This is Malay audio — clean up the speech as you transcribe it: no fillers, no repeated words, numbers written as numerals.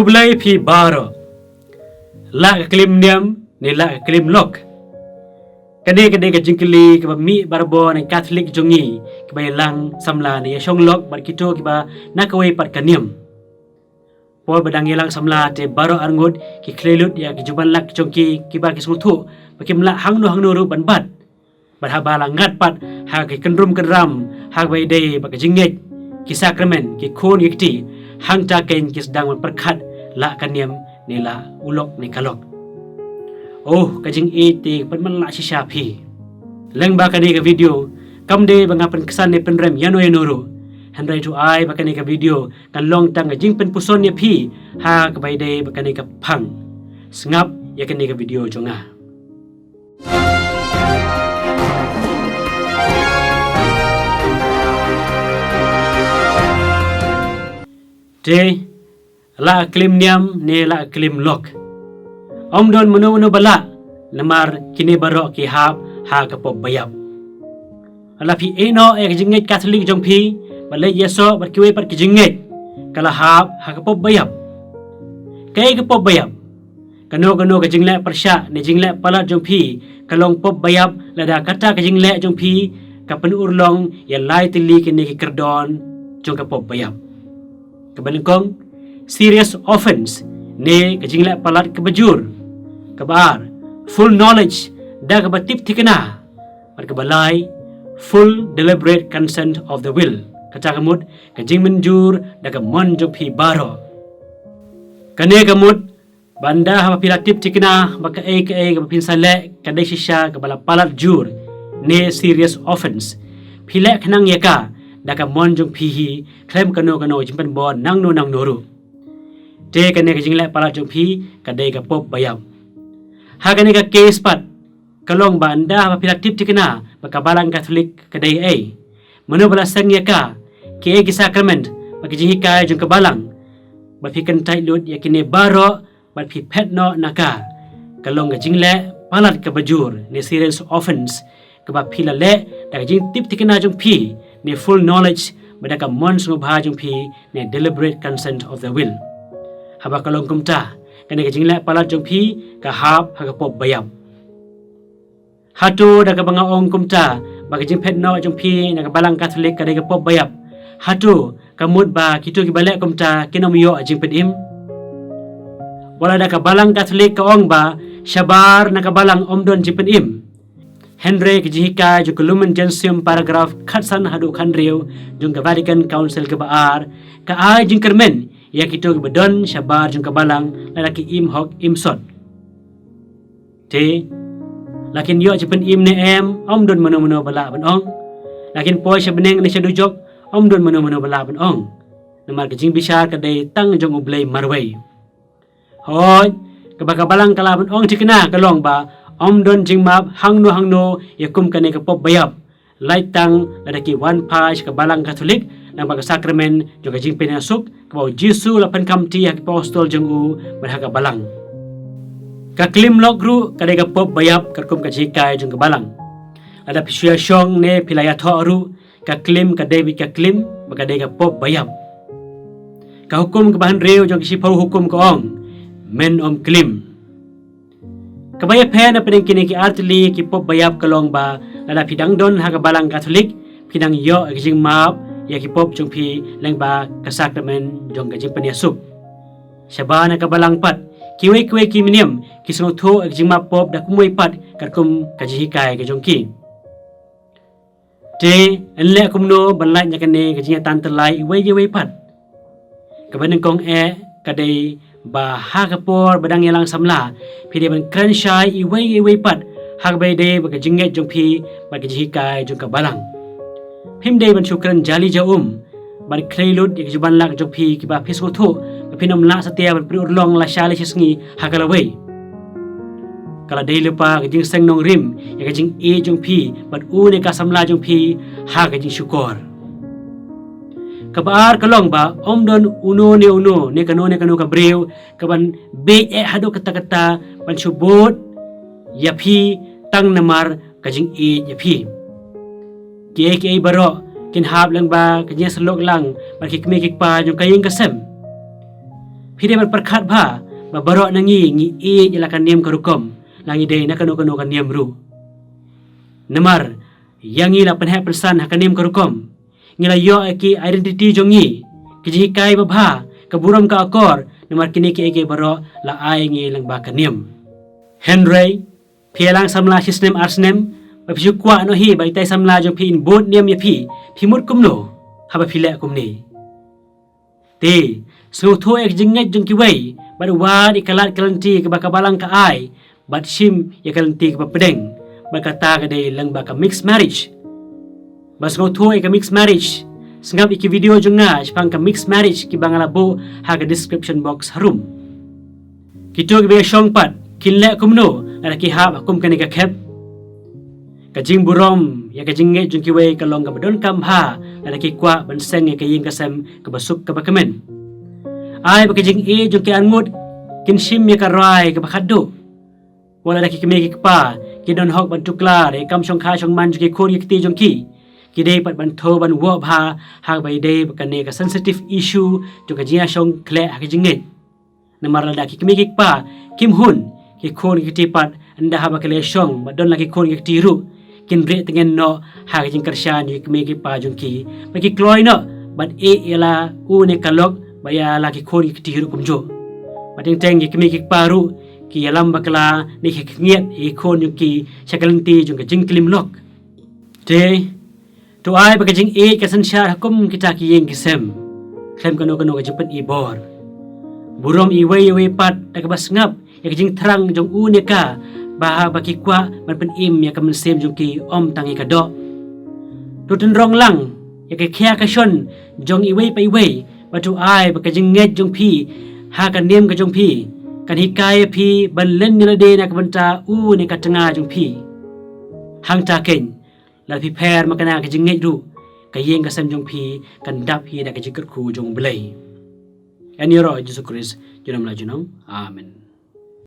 khlei phi baroh la klim niam ni la klim lok kade ke jingkylli ke mi barabor ni Catholic jongi ke ialang samla ni iashong lok bar kito ke ba na kawei pat kaniam por badang ialang samla te baroh arngut ki khlei ya ki jubanlak jongki kiba ki sngewlah bakimla hangno ru ban bat haba la ngat pat ha ki kynram ha iadei bak jingieid ki sacrament ki khun ki hangta kien ki sdang pyrkhat la kaniam ni la ulok ni kalok ka jingieid ti pan la shisha phi Lyngba Kane ka video kamde bangapan kesan ni penrem yano ru handrai tu ai bakani ka video kan long tang jing pen puson ni phi ha ka iadei bakani ka phang sngap ya kani ka video jonga te la klim niam ne la klim lok don menu bala namar kini baroh ki hab ha ka pop bayap ala phi eno ek jingieid Catholic jong phi balai yeso bar kiwe par ki jingieid kala hab ha ka pop bayap kai ka pop bayap kano ka jingle persya ne jingle pala jong phi kalong pop bayap lada kata ka jingle jong phi ka pen urlong ya lai tili kini ki kerdon jong ka pop bayap kebalengkong serious offense ne ke jingle palat ke bajur kabar full knowledge da ke batip tikena par ke balai full deliberate consent of the will kata kamut ke jing menjur da ke mon jong phi baroh kane kamut banda ha pilatip tikena baka ke pin sale kadai shisha ke bala palat jur ne serious offense phile khnang yaka daka mon jong phi hi khlem kano jimpan bon nang no ru te kane ka jingle pala jong phi kadai ka pop bayam ha kane ka case pat kalong banda ha pilatip tikena baka balang Catholic kadai mano bala sang yaka ke sacrament baki jingi kai jong ka balang ba phi kan tai lut yakine baroh ba phi phet no naka kalong ka jingle palat ka bajur ne serious offense ka ba phi la le da jing tip tikena jong phi ni full knowledge badaka mon sngewlah jong phi ni deliberate consent of the will haba kalong kumta kane ka jingla palat jong phi ka hab ha ka pop bayam hatu daka banga ong kumta ba ka jing phet no jong phi na ka balang Catholic ka ka pop bayap hatu kamut ba kito ki balek kumta kinom yo jing pet im wala daka balang Catholic ka ong ba shabar na ka balang omdon jing pet im Henry kejihika jo kulumen jensium paragraf khatsan hadu khandriu jung ka Vatican Council ke baar ka ai jingkyrrum ya kito ke bedon syabar jung ka balang lalaki im hok im sot te lakin yo jepen im ne em don mano bala ban ong lakin poi sebeneng ne sedujok don mano bala ban ong namar kejing bisar ka dei tang jong ublei marwei hoi ka balang kala ban ong cikena kalong ba don jingmap hangno yakum kane ka pop bayap laitang ladaki one page ka balang Catholic nang baga sacrament juga jing penasuk ka bau Jesu lapan kamti hak apostol jeng u berhaga balang ka klim lok ru kade ka pop bayap ka kum ka jikai jeng ka balang ada iashong ne pilaya tho ru ka klim ka David ka klim baga de ka pop bayap ka hukum ka bahan reu jeng si pau hukum ka ong men klim kabaya pen na pening kini ki artli ki pop bayap kalong ba lala pidang don ha ka balang Catholic pidang yo jing map ya ki pop jong phi Lyngba ka sacrament jong ka jing paniasuk syabana ka balang pat kiwe ki miniam ki sngewlah jing map pop da kumoi pat karkum ka jihikai ka jong ki te enle kumno banlai nyakane ka jing tan terlai iwe pat kabaneng kong kadai ba hakapor badang ialang samla pide ban kranshai iwe pat hakbai de ba jingieid jong phi ba jihikai jong ka balang phimde ban shukran jali jaum ban khlei ya jubanlak jong phi ki ba phisgo tho phinom la satia ban priur long la shali sisngi hakalawei kala dei lepa jing seng nong rim ya jing jong phi ban u ne ka samla jong phi ha jing syukur kabar kalong ba don uno ne kano ka breu kaban be hado kata ban subut ya phi tang namar kajing ya phi ke baroh kin hab lang ba kanya selok lang ban kikmi kikpa jong kayeng kasem Pide berpyrkhat ba baroh nangi ngi ialang niam karukom langi dei nakano kan niam ru. Namar yang ila penhep persan hakan niam karukom ngila yo ki identity jongi ki kai babha kaburam ka akor namar kini ki baroh la ai ngi Lyngba Kane. Henry pialang samla sistem arsnem bapisu kwa no hi bai tai samla jong pi in bot niam ya pi mut kumno haba phile kumni. Te so tho ek jingngeit jong kiwei bad wad ikalat kalanti ke bakabalang ka ai bad shim ya kalanti ke pedeng berkata ke dei Lyngba ka mixed marriage. Bas ngo tho ek mixed marriage sengap iki video jong nga spang ka mixed marriage ki bangalabo ha ka description box harum. Kito ke iashong pat kinle kumno ala ki hab akum kani ka khep ka jing burom ya ka jingngeit jong kiwei ka long ka badon kam ha ala ki kwa ban seng ya ka ying ka sem ka basuk ka bakamen. Ai ba ka jingieid jong ki arngut kin shim ya ka rai ka bakhado. Wala da ki kemegi pa ki don hok ban tuklar e kam shong kha shong man ki khun ki ti jong ki dei pat ban tho ban wo bha ha bai dei ba ka ne ka sensitive issue jong ka iashong khlei ha ka jingngeit. Namar la da ki kemegi pa kim hun ki khun ki ti pat anda ha ba ka iashong ba don la ki khun ki ti ru kin bre tengen no ha ka jing karshan ki kemegi pa jong ki ba ki kloi no bat ela u ne kalok ba ya la ki khun ki ti ru kumjo ba teng teng ki kemegi pa ru ki ialang bakla ni khngiet e khon yung ki sakalanti jong ka jingkynrum. Te to ai ba ka jingieid ka sanshar hakum kita ki yeng kisem khlem kano ka jipat ibor burom iwei pat ta ka basngap ya ka jing thrang jong une ka ba ba ki kwa man pen im ya ka mensem jong ki om tangi ka do to ten rong lang ya ka khya ka shon jong iwei pa iwei ba to ai ba ka jingngeit jong pi ha ka nem ka jong pi kan hikaya pi ban len nilade na kabanta u ne ka tanga jong pi hangta ken la pi per makana ka jingngeit ru ka yeng ka sam jong pi kan dap hi da ka jikar khu jong blai ani ro Jesus Christ junam la junong amen.